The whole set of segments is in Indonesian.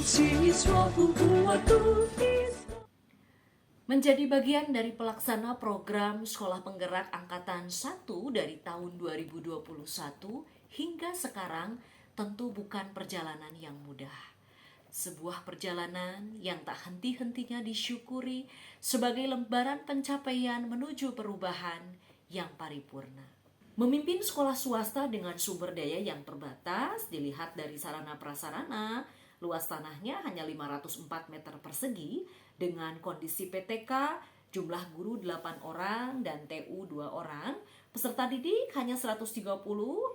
siswa buat tulis. Menjadi bagian dari pelaksana program Sekolah Penggerak Angkatan 1 dari tahun 2021 hingga sekarang tentu bukan perjalanan yang mudah. Sebuah perjalanan yang tak henti-hentinya disyukuri sebagai lembaran pencapaian menuju perubahan yang paripurna. Memimpin sekolah swasta dengan sumber daya yang terbatas dilihat dari sarana prasarana, luas tanahnya hanya 504 meter persegi dengan kondisi PTK, jumlah guru 8 orang dan TU 2 orang, peserta didik hanya 130,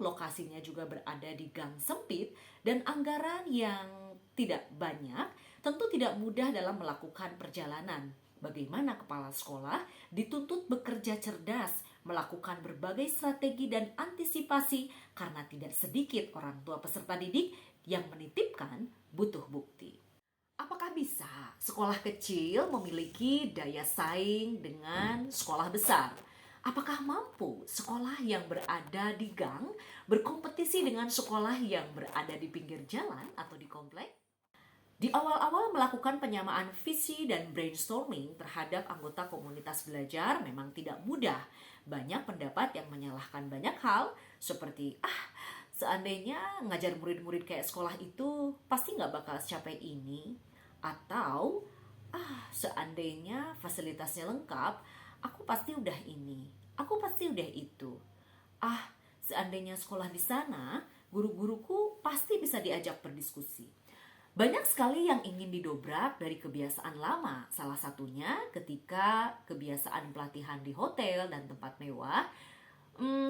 lokasinya juga berada di gang sempit dan anggaran yang tidak banyak, tentu tidak mudah dalam melakukan perjalanan. Bagaimana kepala sekolah dituntut bekerja cerdas, melakukan berbagai strategi dan antisipasi karena tidak sedikit orang tua peserta didik yang menitipkan butuh bukti. Apakah bisa sekolah kecil memiliki daya saing dengan sekolah besar? Apakah mampu sekolah yang berada di gang berkompetisi dengan sekolah yang berada di pinggir jalan atau di komplek? Di awal-awal melakukan penyamaan visi dan brainstorming terhadap anggota komunitas belajar memang tidak mudah. Banyak pendapat yang menyalahkan banyak hal seperti seandainya ngajar murid-murid kayak sekolah itu pasti nggak bakal secapai ini. Atau seandainya fasilitasnya lengkap, aku pasti udah ini, aku pasti udah itu. Seandainya sekolah di sana, guru-guruku pasti bisa diajak berdiskusi. Banyak sekali yang ingin didobrak dari kebiasaan lama. Salah satunya ketika kebiasaan pelatihan di hotel dan tempat mewah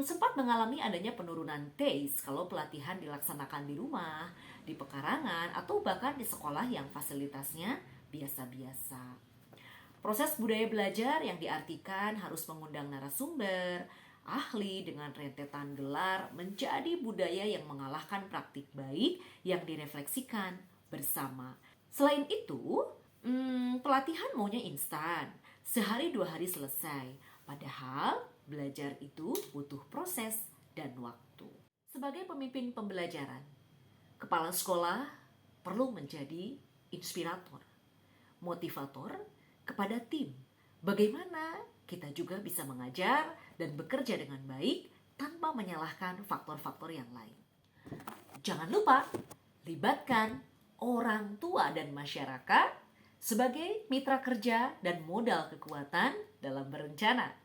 sempat mengalami adanya penurunan taste kalau pelatihan dilaksanakan di rumah, di pekarangan, atau bahkan di sekolah yang fasilitasnya biasa-biasa. Proses budaya belajar yang diartikan harus mengundang narasumber, ahli dengan rentetan gelar menjadi budaya yang mengalahkan praktik baik yang direfleksikan bersama. Selain itu, pelatihan maunya instan, sehari 2 hari selesai. Padahal belajar itu butuh proses dan waktu. Sebagai pemimpin pembelajaran, kepala sekolah perlu menjadi inspirator, motivator kepada tim. Bagaimana kita juga bisa mengajar dan bekerja dengan baik tanpa menyalahkan faktor-faktor yang lain. Jangan lupa, libatkan orang tua dan masyarakat sebagai mitra kerja dan modal kekuatan dalam berencana.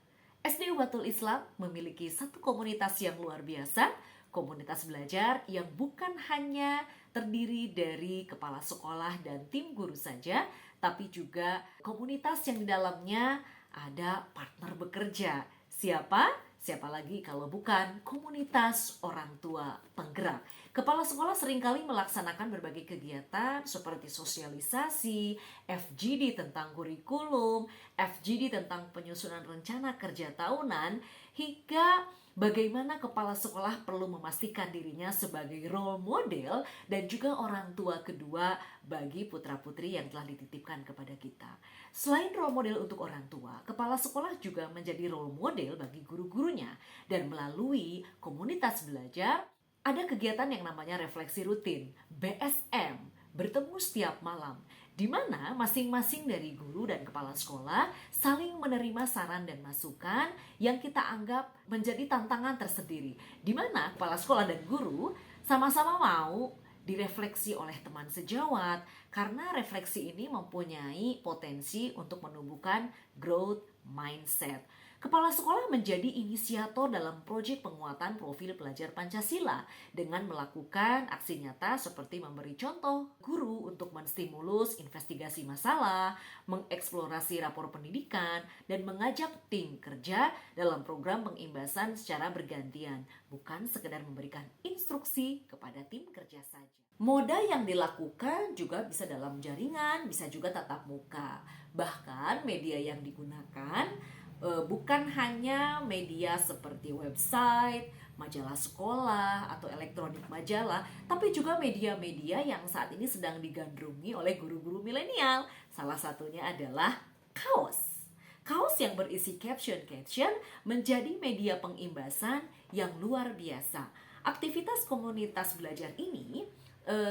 SD Ubatul Islam memiliki satu komunitas yang luar biasa, komunitas belajar yang bukan hanya terdiri dari kepala sekolah dan tim guru saja, tapi juga komunitas yang di dalamnya ada partner bekerja. Siapa? Siapa lagi kalau bukan komunitas orang tua penggerak. Kepala sekolah seringkali melaksanakan berbagai kegiatan seperti sosialisasi, FGD tentang kurikulum, FGD tentang penyusunan rencana kerja tahunan, hingga bagaimana kepala sekolah perlu memastikan dirinya sebagai role model dan juga orang tua kedua bagi putra-putri yang telah dititipkan kepada kita. Selain role model untuk orang tua, kepala sekolah juga menjadi role model bagi guru-gurunya. Dan melalui komunitas belajar, ada kegiatan yang namanya refleksi rutin, BSM, bertemu setiap malam, di mana masing-masing dari guru dan kepala sekolah saling menerima saran dan masukan yang kita anggap menjadi tantangan tersendiri, di mana kepala sekolah dan guru sama-sama mau direfleksi oleh teman sejawat, karena refleksi ini mempunyai potensi untuk menumbuhkan growth mindset. Kepala sekolah menjadi inisiator dalam proyek penguatan profil pelajar Pancasila dengan melakukan aksi nyata seperti memberi contoh guru untuk menstimulus investigasi masalah, mengeksplorasi rapor pendidikan, dan mengajak tim kerja dalam program pengimbasan secara bergantian, bukan sekedar memberikan instruksi kepada tim kerja saja. Moda yang dilakukan juga bisa dalam jaringan, bisa juga tatap muka. Bahkan media yang digunakan bukan hanya media seperti website, majalah sekolah, atau elektronik majalah, tapi juga media-media yang saat ini sedang digandrungi oleh guru-guru milenial. Salah satunya adalah kaos. Kaos yang berisi caption-caption menjadi media pengimbasan yang luar biasa. Aktivitas komunitas belajar ini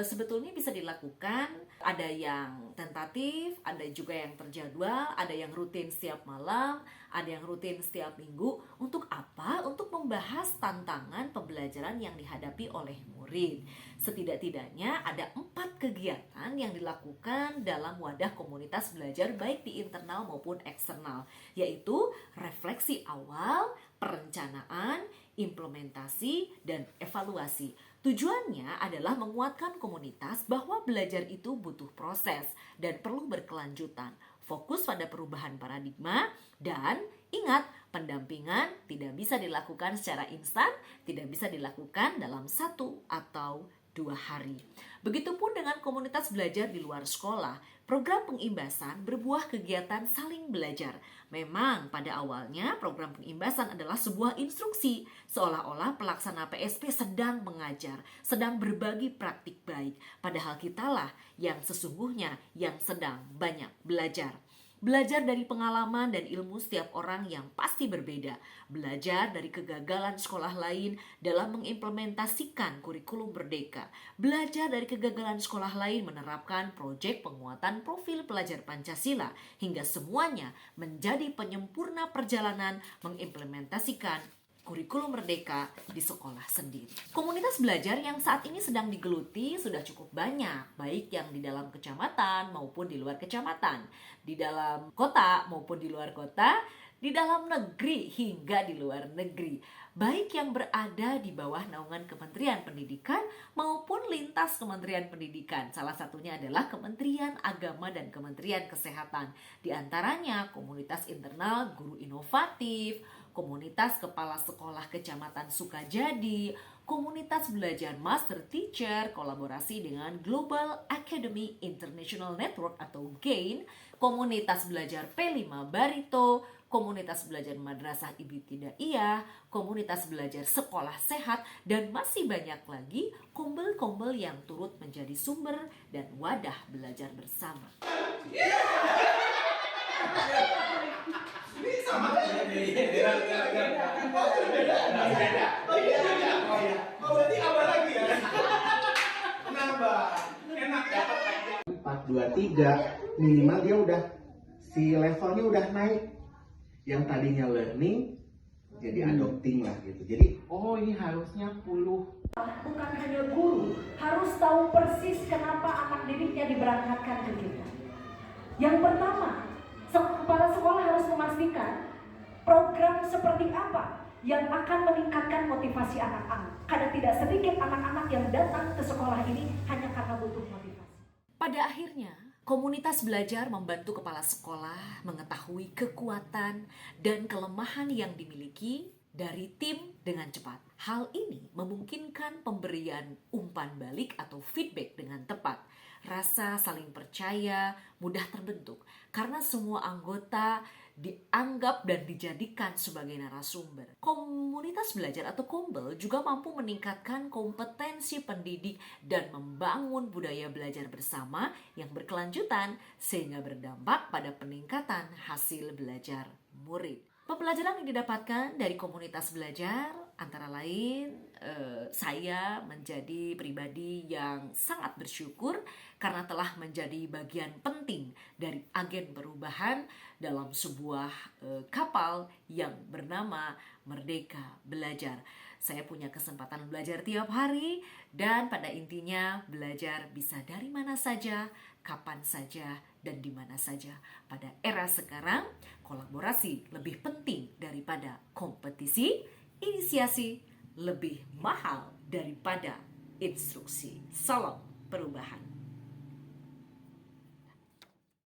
sebetulnya bisa dilakukan, ada yang tentatif, ada juga yang terjadwal, ada yang rutin setiap malam, ada yang rutin setiap minggu. Untuk apa? Untuk membahas tantangan pembelajaran yang dihadapi oleh murid. Setidak-tidaknya ada 4 kegiatan yang dilakukan dalam wadah komunitas belajar baik di internal maupun eksternal, yaitu refleksi awal, perencanaan, implementasi, dan evaluasi. Tujuannya adalah menguatkan komunitas bahwa belajar itu butuh proses dan perlu berkelanjutan, fokus pada perubahan paradigma, dan ingat, pendampingan tidak bisa dilakukan secara instan, tidak bisa dilakukan dalam 1 atau 2 hari. Begitupun dengan komunitas belajar di luar sekolah, program pengimbasan berbuah kegiatan saling belajar. Memang pada awalnya program pengimbasan adalah sebuah instruksi, seolah-olah pelaksana PSP sedang mengajar, sedang berbagi praktik baik. Padahal kitalah yang sesungguhnya yang sedang banyak belajar. Belajar dari pengalaman dan ilmu setiap orang yang pasti berbeda. Belajar dari kegagalan sekolah lain dalam mengimplementasikan kurikulum merdeka. Belajar dari kegagalan sekolah lain menerapkan proyek penguatan profil pelajar Pancasila. Hingga semuanya menjadi penyempurna perjalanan mengimplementasikan kurikulum merdeka di sekolah sendiri. Komunitas belajar yang saat ini sedang digeluti sudah cukup banyak, baik yang di dalam kecamatan maupun di luar kecamatan, di dalam kota maupun di luar kota, di dalam negeri hingga di luar negeri, baik yang berada di bawah naungan Kementerian Pendidikan maupun lintas Kementerian Pendidikan. Salah satunya adalah Kementerian Agama dan Kementerian Kesehatan. Di antaranya komunitas internal guru inovatif, komunitas kepala sekolah kecamatan Sukajadi, komunitas belajar master teacher, kolaborasi dengan Global Academy International Network atau GAIN, komunitas belajar P5 Barito, komunitas belajar Madrasah Ibtidaiyah, komunitas belajar sekolah sehat, dan masih banyak lagi kombel-kombel yang turut menjadi sumber dan wadah belajar bersama. Berarti apa lagi ya? Nambah. Enak dapat aja. 4, 2, 3 minimal dia udah si levelnya udah naik. Yang tadinya learning jadi adopting lah gitu. Jadi oh ini harusnya 10. Bukan hanya guru, harus tahu persis kenapa anak didiknya diberangkatkan ke kita. Yang pertama, kepala sekolah harus memastikan program seperti apa yang akan meningkatkan motivasi anak-anak. Karena tidak sedikit anak-anak yang datang ke sekolah ini hanya karena butuh motivasi. Pada akhirnya, komunitas belajar membantu kepala sekolah mengetahui kekuatan dan kelemahan yang dimiliki dari tim dengan cepat. Hal ini memungkinkan pemberian umpan balik atau feedback dengan tepat. Rasa saling percaya mudah terbentuk karena semua anggota dianggap dan dijadikan sebagai narasumber. Komunitas belajar atau kombel juga mampu meningkatkan kompetensi pendidik dan membangun budaya belajar bersama yang berkelanjutan sehingga berdampak pada peningkatan hasil belajar murid. Pembelajaran yang didapatkan dari komunitas belajar antara lain saya menjadi pribadi yang sangat bersyukur karena telah menjadi bagian penting dari agen perubahan dalam sebuah kapal yang bernama Merdeka Belajar. Saya punya kesempatan belajar tiap hari dan pada intinya belajar bisa dari mana saja, kapan saja, dan di mana saja. Pada era sekarang, kolaborasi lebih penting daripada kompetisi, inisiasi lebih mahal daripada instruksi. Salam perubahan.